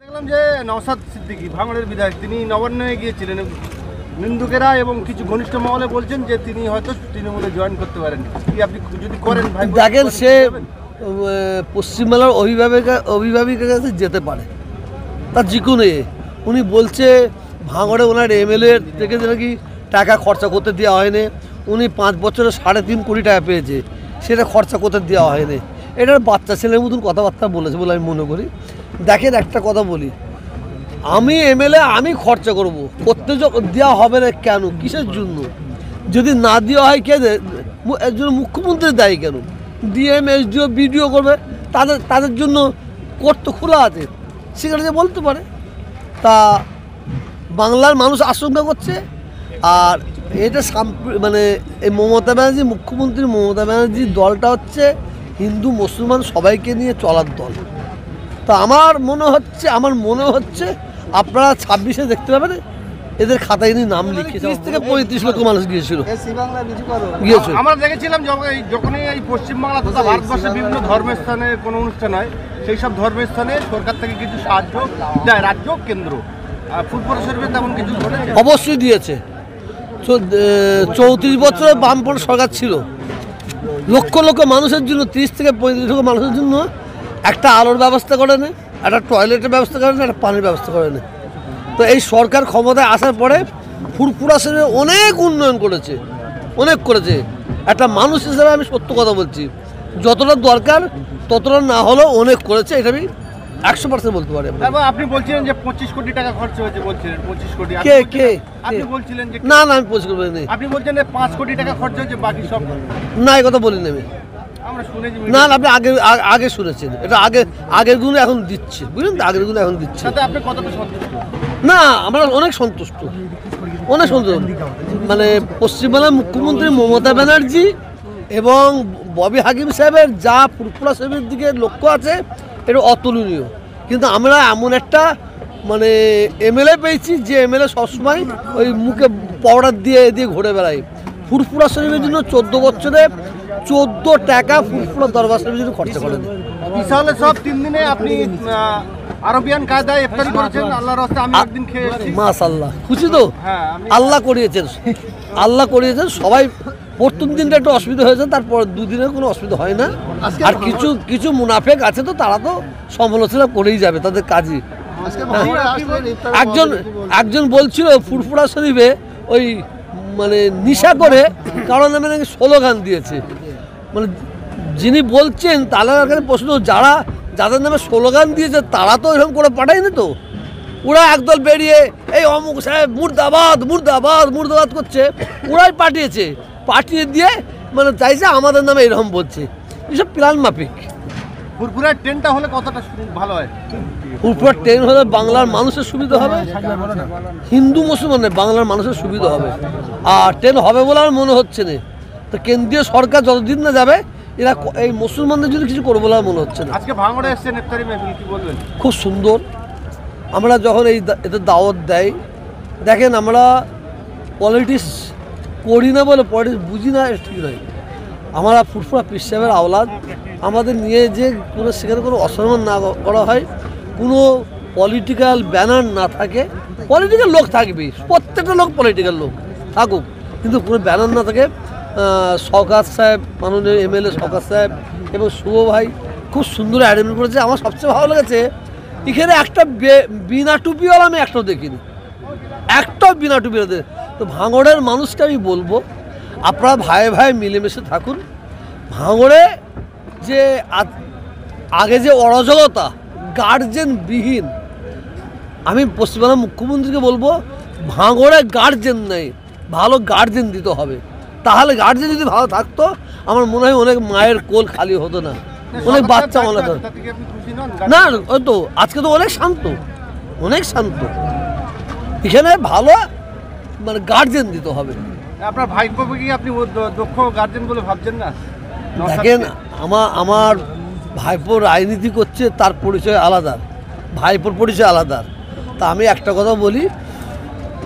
দেখলাম যে নওশাদ সিদ্দিকী ভাঙড়ের বিধায়ক তিনি নবান্নে গিয়েছিলেন। নিন্দুকেরা এবং কিছু ঘনিষ্ঠ মহলে বলছেন যে তিনি হয়তো তৃণমূলে জয়েন করতে পারেন। কি আপনি যদি করেন ভাই? দেখেন, সে পশ্চিমবাংলার অভিভাবিকের কাছে যেতে পারে, তার যে কোনো উনি বলছে ভাঙড়ে ওনার এমএলএ থেকে নাকি টাকা খরচা করতে দেওয়া হয়নি। উনি 5 বছরে 3.5 কোটি টাকা পেয়েছে, সেটা খরচা করতে দেওয়া হয়নি। এটার বাচ্চা ছেলের মতন কথাবার্তা বলেছে বলে আমি মনে করি। দেখেন, একটা কথা বলি, আমি এমএলএ, আমি খরচা করতে দেওয়া হবে না কেন? কিসের জন্য? যদি না দেওয়া হয় কে এর জন্য? মুখ্যমন্ত্রী দায়ী কেন? ডিএম, এসডিও, বিডিও করবে, তাদের জন্য কোর্ট তো খোলা আছে, সেখানে যে বলতে পারে। তা বাংলার মানুষ আশঙ্কা করছে। আর এটা মানে এই মমতা ব্যানার্জি, মুখ্যমন্ত্রী মমতা ব্যানার্জির দলটা হচ্ছে হিন্দু মুসলমান সবাইকে নিয়ে চলার দল। তো আমার মনে হচ্ছে আপনারা 26-এ দেখতে পাবেন এদের খাতায় নাম লিখে 30 থেকে 35 লক্ষ মানুষ গিয়েছিল। আমরা দেখেছিলাম যখনই এই পশ্চিমবাংলা তথা ভারতবর্ষের বিভিন্ন ধর্মস্থানে কোনো অনুষ্ঠান হয়, সেই সব ধর্মস্থানে সরকার থেকে কিছু সাহায্য দেয়, রাজ্য কেন্দ্র। ফুটবল শরীফে তেমন কিছু অবশ্যই দিয়েছে। 34 বছরের বামপন্থী সরকার ছিল, লক্ষ লক্ষ মানুষের জন্য, 30 থেকে 35 লক্ষ মানুষের জন্য একটা আলোর ব্যবস্থা করে নেয়, একটা টয়লেটের ব্যবস্থা করে নেয়, একটা পানির ব্যবস্থা করে নেয়। তো এই সরকার ক্ষমতায় আসার পরে ফুরফুরা শরীরে অনেক উন্নয়ন করেছে, অনেক করেছে। একটা মানুষ হিসেবে আমি সত্য কথা বলছি, যতটা দরকার ততটা না হলেও অনেক করেছে, এটা আমি 100% বলতে পারি। আপনি বলছিলেন যে 25 কোটি টাকা খরচ হয়েছে, বলছিলেন 25 কোটি। আপনি বলছিলেন যে না আমি 25 কোটি বলিনি। আপনি বলছেন যে 5 কোটি টাকা খরচ হয়েছে, বাকি সব না, এই কথা বলিনি আমি। আমরা শুনেছি। না, আপনি আগে শুনেছেন। এটা আগের গুলো এখন দিচ্ছে, বুঝলেন তো, আগের গুলো এখন দিচ্ছে। আপনি কতটা সন্তুষ্ট? না, আমরা অনেক সন্তুষ্ট, অনেক সন্তুষ্ট। মানে পশ্চিমবাংলার মুখ্যমন্ত্রী মমতা ব্যানার্জি এবং ববি হাকিম সাহেবের যা ফুরফুরা সাহেবের দিকে লক্ষ্য আছে, এটা অতুলনীয়। কিন্তু আমরা এমন একটা মানে এমএলএ পেয়েছি যে এমএলএ সবসময় ওই মুখে পাউডার দিয়ে ঘুরে বেড়ায়। ফুরফুরা শরীফের জন্য 14 বছরে 14 টাকা ফুরফুরা দরবার শরীফের জন্য খরচা করেন। বিশালে সব 3 দিনে আপনি আরবিয়ান কায়দায় ইফতারি করেছেন। আল্লাহর রাস্তে আমি একদিন খেয়েছি। মাশাআল্লাহ, খুশি তো? হ্যাঁ, আল্লাহ করিয়েছেন। সবাই প্রথম দিনটা একটু অসুবিধা হয়েছে, তারপর 2 দিনের কোনো অসুবিধা হয় না। আর কিছু মুনাফেক আছে, তো তারা তো সমালোচনা করেই যাবে, তাদের কাজই। একজন বলছিল ফুরফুরা শরীফে ওই মানে নিশা করে কারণ আমি নাকি স্লোগান দিয়েছে। মানে যিনি বলছেন তাদের কাছে প্রশ্ন, যাদের নামে স্লোগান দিয়েছে তারা তো এরকম করে পাঠায়নি তো। ওরা একদল বেরিয়ে এই অমুক সাহেব মুর্দাবাদ মুর্দাবাদ মুর্দাবাদ করছে, ওরাই পাঠিয়ে দিয়ে মানে চাইছে আমাদের নামে এরকম বলছে। এসব প্ল্যান মাফিক। ফুরফুরার ট্রেনটা হলে কতটা ভালো হয়? ফুরফুরার ট্রেন হলে বাংলার মানুষের সুবিধা হবে, হিন্দু মুসলমানের বাংলার মানুষের সুবিধা হবে। আর ট্রেন হবে বলে আমার মনে হচ্ছে না। তো কেন্দ্রীয় সরকার যতদিন না যাবে, এরা এই মুসলমানদের জন্য কিছু করবো বলে মনে হচ্ছে না। আজকে ভাঙড়ে এসেছেন ইফতারি মাহফিল, কি বলবেন? খুব সুন্দর। আমরা যখন এতে দাওয়াত দেয়, দেখেন আমরা পলিটিক্স করি না বলে পলিটিক্স বুঝি না, ঠিক নয়। আমরা ফুরফুরা পীর সাহেবের আওলাদ, আমাদের নিয়ে যে সেখানে কোনো অসম্মান না করা হয়, কোনো পলিটিক্যাল ব্যানার না থাকে। পলিটিক্যাল লোক থাকবে, প্রত্যেকটা লোক পলিটিক্যাল লোক থাকুক, কিন্তু কোনো ব্যানার না থাকে। শওকত সাহেব, মাননীয় এমএলএ শওকত সাহেব এবং শুভ ভাই খুব সুন্দর অ্যারেঞ্জমেন্ট করেছে। আমার সবচেয়ে ভালো লেগেছে এখানে একটা বিনা টুপিওয়ালা আমি একটাও দেখিনি, একটাও বিনা টুপিওয়ালা। তো ভাঙড়ের মানুষকে আমি বলবো, আপনারা ভাই মিলেমিশে থাকুন। ভাঙড়ে যে আগে যে অরাজকতা, গার্জেনবিহীন, আমি পশ্চিমবাংলার মুখ্যমন্ত্রীকে বলবো ভাঙড়ে গার্জেন নেই, ভালো গার্জেন দিতে হবে। তাহলে গার্জেন যদি ভালো থাকতো, আমার মনে হয় অনেক মায়ের কোল খালি হতো না, অনেক বাচ্চা মনে হতো না। ওই তো আজকে তো অনেক শান্ত। এখানে ভালো মানে গার্জেন দিতে হবে। আপনার ভাইপোকে কি আপনি দক্ষ গার্জেন বলে ভাবছেন না? দেখেন, আমার ভাইপো রাজনীতি করছে, তার পরিচয় আলাদা, ভাইপোর পরিচয় আলাদা। তা আমি একটা কথা বলি,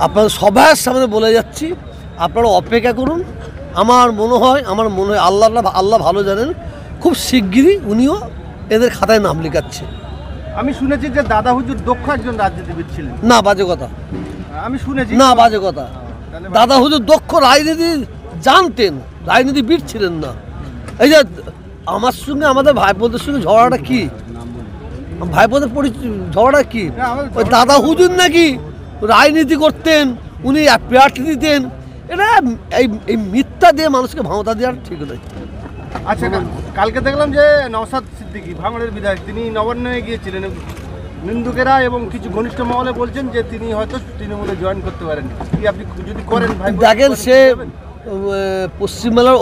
আপনাদের সবার সামনে বলে যাচ্ছি, আপনারা অপেক্ষা করুন। আমার মনে হয় আল্লাহ ভালো জানেন, খুব শিগগিরই উনিও এদের খাতায় নাম লেখাচ্ছে। আমি শুনেছি যে দাদা হুজুর দক্ষ একজন রাজনীতিবিদ ছিলেন। না, বাজে কথা। আমি শুনেছি। না, বাজে কথা। দাদা হুজুর দক্ষ রাজনীতি জানতেন, রাজনীতিবিদ ছিলেন না। এই যে আমার সঙ্গে আমাদের ভাইপোদের সঙ্গে ঝগড়াটা কি, ভাইপোদের ঝগড়া কি? ওই দাদা হুজুর নাকি রাজনীতি করতেন, উনি প্রার্থী দিতেন। এটা এই মিথ্যা দিয়ে মানুষকে ভাঁওতা দেওয়ার ঠিক নয়। আচ্ছা, কালকে দেখলাম যে নওশাদ সিদ্দিকী ভাঙড়ের বিধায়ক, তিনি নবান্নে গিয়েছিলেন। নিন্দুকেরা এবং কিছু ঘনিষ্ঠ মহলে বলছেন যে তিনি হয়তো তৃণমূলে জয়েন করতে পারেন। কি আপনি যদি করেন ভাই? দেখেন, সে পশ্চিমবাংলার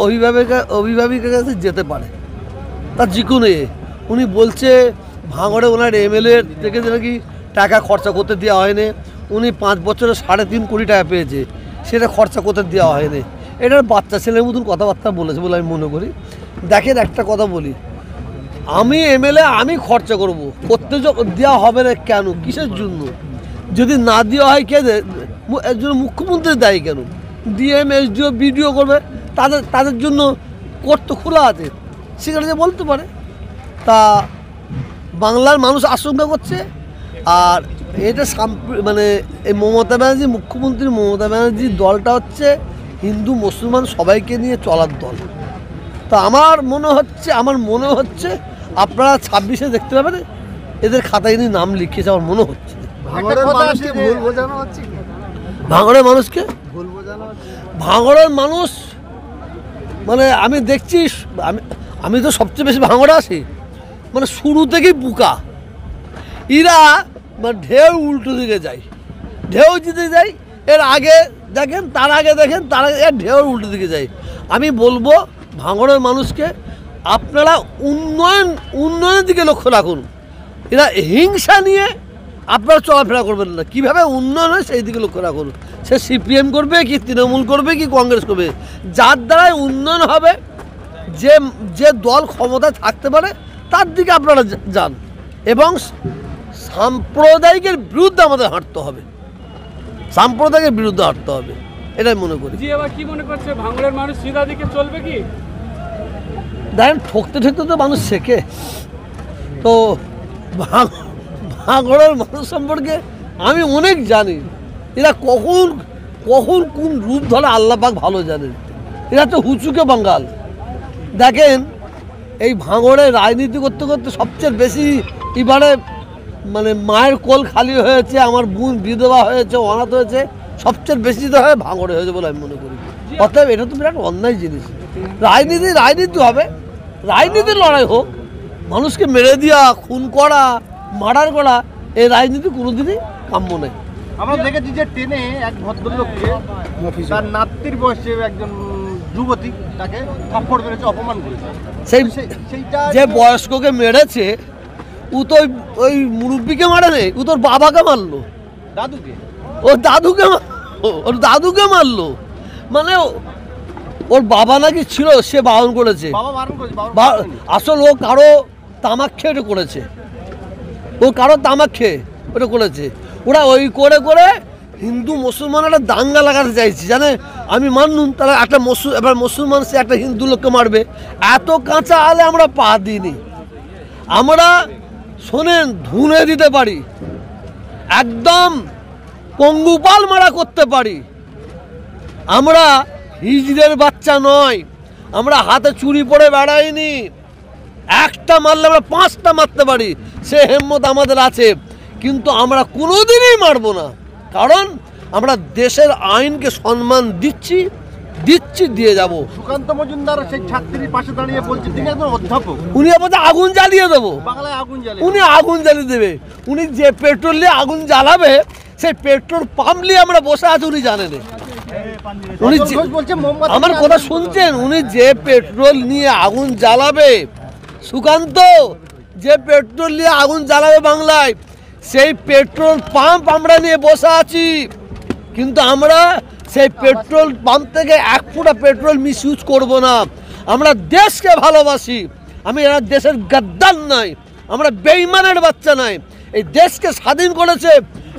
অভিভাবিকের কাছে যেতে পারে, তার যে কোনো উনি বলছে ভাঙড়ে ওনার এমএলএ থেকে নাকি টাকা খরচা করতে দেওয়া হয়নি। উনি 5 বছরে 3.5 কোটি টাকা পেয়েছে, সেটা খরচা করতে দেওয়া হয়নি। এটার বাচ্চা ছেলের মতন কথাবার্তা বলেছে বলে আমি মনে করি। দেখেন, একটা কথা বলি, আমি এমএলএ, আমি খরচা করতে দেওয়া হবে না কেন? কিসের জন্য? যদি না দেওয়া হয় কে এর জন্য? মুখ্যমন্ত্রী দায়ী কেন? ডিএম, এসডিও, বিডিও করবে, তাদের জন্য কোর্ট তো খোলা আছে, সেখানে যে বলতে পারে। তা বাংলার মানুষ আশঙ্কা করছে। আর এটা মানে এই মমতা ব্যানার্জি, মুখ্যমন্ত্রী মমতা ব্যানার্জির দলটা হচ্ছে হিন্দু মুসলমান সবাইকে নিয়ে চলার দল। তা আমার মনে হচ্ছে আপনারা 26-এ দেখতে পাবেন এদের খাতায় নিয়ে নাম লিখিয়েছে, আমার মনে হচ্ছে। ভাঙড়ের মানুষকে ভাঙড়ের মানুষ মানে আমি দেখছি, আমি তো সবচেয়ে বেশি ভাঙড়ে আসি, মানে শুরু থেকেই বুকা। এরা মানে ঢেউ উল্টো দিকে যায়, ঢেউ দিতে যায়। এর আগে দেখেন, তার আগে দেখেন, তার আগে ঢেউ উল্টো দিকে যায়। আমি বলবো ভাঙড়ের মানুষকে, আপনারা উন্নয়নের দিকে লক্ষ্য রাখুন। এরা হিংসা নিয়ে আপনারা চলাফেরা করবেন না। কীভাবে উন্নয়ন হয় সেই দিকে লক্ষ্য রাখুন। সে সিপিএম করবে কি তৃণমূল করবে কি কংগ্রেস করবে, যার দ্বারাই উন্নয়ন হবে, যে দল ক্ষমতায় থাকতে পারে তার দিকে আপনারা যান। এবং সাম্প্রদায়িকের বিরুদ্ধে আমাদের হাঁটতে হবে, সাম্প্রদায়িকের বিরুদ্ধে হাঁটতে হবে, এটাই মনে করি। জি, এবার কি মনে করছে ভাঙড়ের মানুষ সিধা দিকে চলবে কি? দেখেন, ঠকতে তো মানুষ শেখে। তো ভাঙড়ের মানুষ সম্পর্কে আমি অনেক জানি। এরা কখন কোন রূপ ধরে আল্লাহ পাক ভালো জানেন। এরা তো হুচুকে বাঙ্গাল। দেখেন, এই ভাঙড়ে রাজনীতি করতে করতে সবচেয়ে বেশি এবারে মানে মায়ের কোল খালি হয়েছে, আমার বোন বিধবা হয়েছে, অনাথ হয়েছে, সবচেয়ে বেশি তো হয় ভাঙড়ে হয়েছে বলে আমি মনে করি। অতএব এটা তো বিরাট অন্যায় জিনিস। রাজনীতি হবে, রাজনীতির লড়াই হোক। মানুষকে মেরে দেওয়া, খুন করা, মার্ডার করা, এই রাজনীতি কোনোদিনই কাম্য নেই। আমরা দেখেছি যে ট্রেনে এক ভদ্রলোককে তার নাতির বয়সে একজন যুবতী তাকে থাপ্পড় মেরেছে, অপমান করেছে। সেইটা যে বয়স্ককে মেরেছে, ও তো ওই মুরব্বীকে মারে নেই, ও তোর বাবাকে মারলো, দাদুকে, ওর দাদুকে মারলো। মানে ওর বাবা নাকি ছিল, সে বারণ করেছে। আসল ও কারো তামাক খেয়ে এটা করেছে, ওটা করেছে। ওরা ওই করে হিন্দু মুসলমান একটা দাঙ্গা লাগাতে চাইছে, জানে। আমি মানলুম তারা এবার মুসলমান সে একটা হিন্দু লোককে মারবে, এত কাঁচা আলে আমরা পা দিইনি। আমরা শোনেন, ধুনে দিতে পারি, একদম পঙ্গুপাল মারা করতে পারি। আমরা হিজড়ের বাচ্চা নয়, আমরা হাতে চুরি পরে বেড়াইনি। একটা মারলে আমরা 5টা মারতে পারি, সে হিম্মত আমাদের আছে। কিন্তু আমরা কোনোদিনই মারবো না, কারণ আমরা দেশের আইনকে সম্মান দিচ্ছি, দিয়ে যাব। সুকান্ত মজুমদার সেই ছাত্রীর পাশে দাঁড়িয়ে বলছে, তিনি একজন অধ্যাপক, উনি আমাদের আগুন জ্বালিয়ে দেবো, বাংলায় আগুন জ্বালিয়ে, উনি আগুন জ্বালিয়ে দেবে। উনি যে পেট্রোল নিয়ে আগুন জ্বালাবে, সেই পেট্রোল পাম্প নিয়ে আমরা বসে আছি, উনি জানেন। উনি আমার কথা শুনছেন, উনি যে পেট্রোল নিয়ে আগুন জ্বালাবে, সুকান্ত যে পেট্রোল নিয়ে আগুন জ্বালাবে বাংলায়, সেই পেট্রোল পাম্প আমরা নিয়ে বসে আছি। কিন্তু আমরা সেই পেট্রোল পাম্প থেকে 1 ফোঁটা পেট্রোল মিসইউজ করব না। আমরা দেশকে ভালোবাসি, আমি এরা দেশের গাদ্দার নাই, আমরা বেঈমানের বাচ্চা নাই। এই দেশকে স্বাধীন করেছে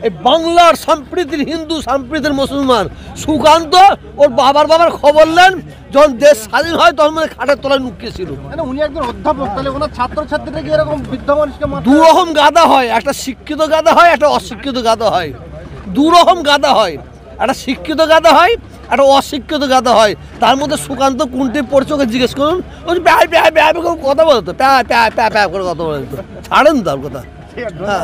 এই বাংলার সম্প্রীতির হিন্দু সম্প্রীতির মুসলমান সুকান্ত ওর বাবার খবর নেন, যখন দেশ স্বাধীন হয় তখন মানে খাটের তলায় নুকিয়েছিল। মানে উনি একজন অধ্যাপক, তাহলে ওনার ছাত্রছাত্রীরা কি এরকম বৃদ্ধ মানুষকে দু রকম গাদা হয়, একটা শিক্ষিত গাদা হয়, একটা অশিক্ষিত গাদা হয়। দু রকম গাদা হয়, একটা শিক্ষিত গাদা হয়, একটা অশিক্ষিত গাদা হয়। তার মধ্যে সুকান্ত কোনটি পড়ছে ওকে জিজ্ঞেস করুন, ওই প্যায় প্যায় প্যায় করে কথা বলতো, প্যায় প্যায় প্যায় প্যায় করে কথা বলতো, ছাড়েন তার কথা। হ্যাঁ।